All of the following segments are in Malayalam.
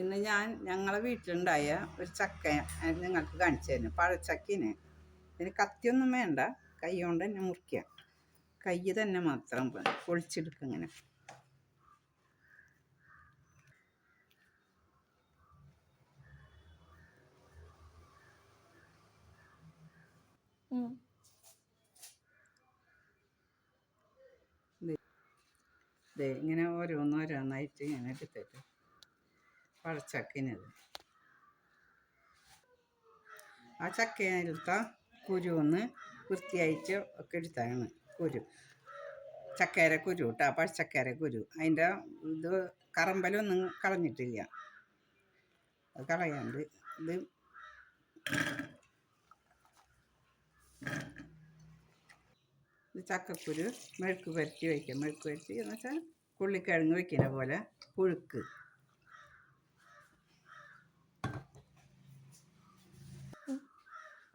ഇന്ന് ഞങ്ങളെ വീട്ടിലുണ്ടായ ഒരു ചക്ക നിങ്ങൾക്ക് കാണിച്ചു തരുന്നു. പഴച്ചക്കീന് ഇതിന് കത്തിയൊന്നും വേണ്ട, കൈ കൊണ്ട് തന്നെ മുറിക്കുക. കൈ തന്നെ മാത്രം പൊളിച്ചെടുക്കുക. ഇങ്ങനെ ഇങ്ങനെ ഓരോന്നോരോന്നായിട്ട് ഇങ്ങനെ എടുത്തിട്ട് പഴച്ചക്കിനത് ആ ചക്കയിലത്തെ കുരുവൊന്ന് വൃത്തിയായിട്ട് ഒക്കെ എടുത്താണ്. ചക്കര കുരു കേട്ടോ, പഴച്ചക്കര കുരു. അതിൻ്റെ ഇത് കറമ്പലൊന്നും കളഞ്ഞിട്ടില്ല. അത് കളയാണ്ട് ഇത് ചക്കക്കുരു മെഴുക്ക് പുരട്ടി വയ്ക്കുക. മെഴുക്ക് പുരട്ടി എന്ന് വെച്ചാൽ ഉള്ളിക്കിഴങ്ങ് വയ്ക്കുന്ന പോലെ പുഴുക്ക്.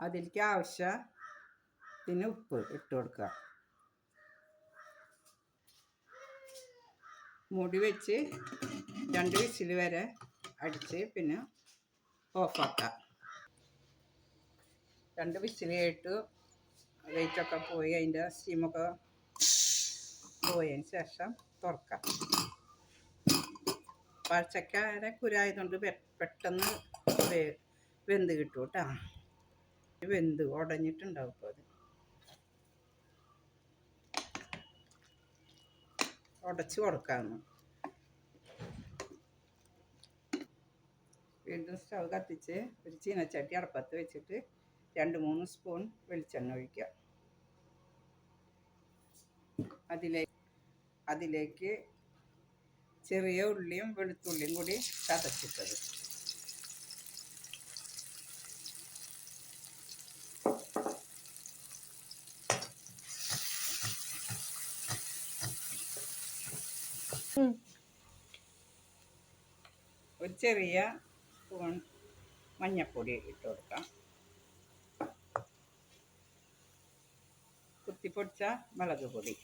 അതിലേക്ക് ആവശ്യത്തിന് ഉപ്പ് ഇട്ട് കൊടുക്കുക. മൂടി വെച്ച് 2 വിസിൽ വരെ അടിച്ച് പിന്നെ ഓഫാക്കാം. 2 വിസിൽ കേട്ട് ലൈറ്റൊക്കെ പോയി അതിൻ്റെ സ്റ്റീമൊക്കെ പോയതിന് ശേഷം തുറക്കാം. പഴച്ചക്കയുടെ കുരായതുകൊണ്ട് പെട്ടെന്ന് വെന്ത് കിട്ടും കേട്ടോ. വെന്ത് ഉടഞ്ഞിട്ടുണ്ടാവും. ഇപ്പോൾ അത് ഉടച്ച് കൊടുക്കാമെന്ന്. വീണ്ടും സ്റ്റവ് കത്തിച്ച് ഒരു ചീനച്ചട്ടി അടുപ്പത്ത് വെച്ചിട്ട് 2-3 സ്പൂൺ വെളിച്ചെണ്ണ ഒഴിക്കുക. അതിലേക്ക് ചെറിയ ഉള്ളിയും വെളുത്തുള്ളിയും കൂടി ചതച്ചിട്ടത്, ഒരു ചെറിയ സ്പൂൺ മഞ്ഞൾപ്പൊടി ഇട്ട് കൊടുക്കാം. കുത്തിപ്പൊടിച്ച മുളക് പൊടി,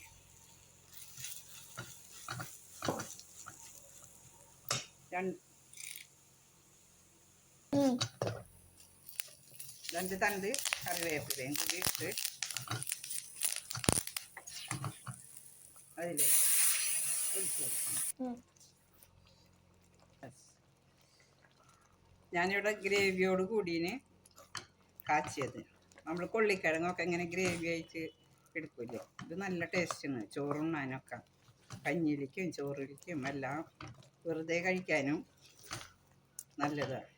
രണ്ട് തണ്ട് കറിവേപ്പിലയും കൂടി ഇട്ട് അതിലേക്ക് ഞാനിവിടെ ഗ്രേവിയോട് കൂടിന് കാച്ചിയത്. നമ്മൾ കൊള്ളിക്കിഴങ്ങൊക്കെ ഇങ്ങനെ ഗ്രേവി ആയിട്ട് എടുക്കുമല്ലോ, ഇത് നല്ല ടേസ്റ്റാണ്. ചോറുണ്ണാനൊക്കെ, കഞ്ഞിയിലേക്കും ചോറിലേക്കും എല്ലാം, വെറുതെ കഴിക്കാനും നല്ലതാണ്.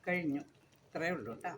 കഴിഞ്ഞു, ഇത്രയേ ഉള്ളൂ കേട്ടോ.